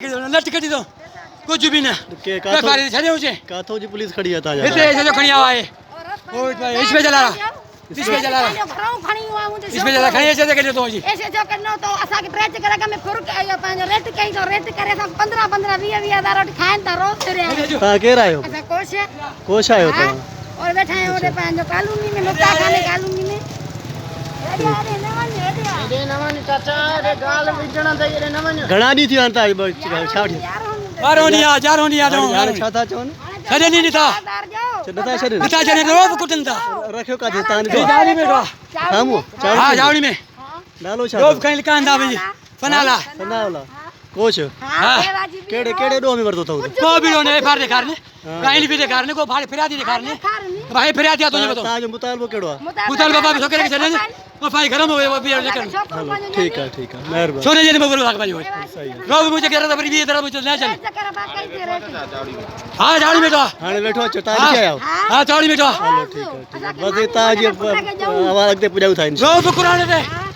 लट कटी दो कुछ भी ना व्यापारी छड़े मुझे काथो जी पुलिस खड़ी है ताजा इतने जो खड़ी आवा है वो इसमें चला रहा इसमें चला रहा इसमें चला खड़ी ऐसे देखे तो जी ऐसे जो करनो तो असा के ट्रेच करेगा मैं फुर के आयो पांच रेट कई तो रेट करे सब 15 15 20 20 हज़ार रोटी खाएं तो रोज तेरे ता के आयो अच्छा कोश आयो तो और बैठे हैं ओडे पांच कॉलोनी में लोटा खाने कॉलोनी में घणा डी थी आंता छाड़ी जारोनिया दो छा था चोन छड़े नहीं था नता छड़े बता छड़े रोब कुटन था रखियो का तान ये जाली में रहा हमो हां जावड़ी में नालो छा रोब कहीं लिखांदा भाई फनाला फनाला कोश हां केड़े केड़े डो में वरतो था को भी ने फार दिखार ने काइल भी दिखार ने को भाड़े फिरा दी दिखार ने भाई फिरा दिया तुझे बताओ ताज मुतालबो केड़ो मुताल बाबा भी छोकरे के चले वो भाई गरम हो वो भी लेकर ठीक है मेहरबानी सोने जे में बोलो लाग भाई सही है रोब मुझे कह रहा था पर भी इधर मुझे ना चल हां जावड़ी में तो हाने बैठो छ ताज के आयो हां जावड़ी में तो चलो ठीक है बस ताज आवाज दे पुजाऊ था रोब कुराने दे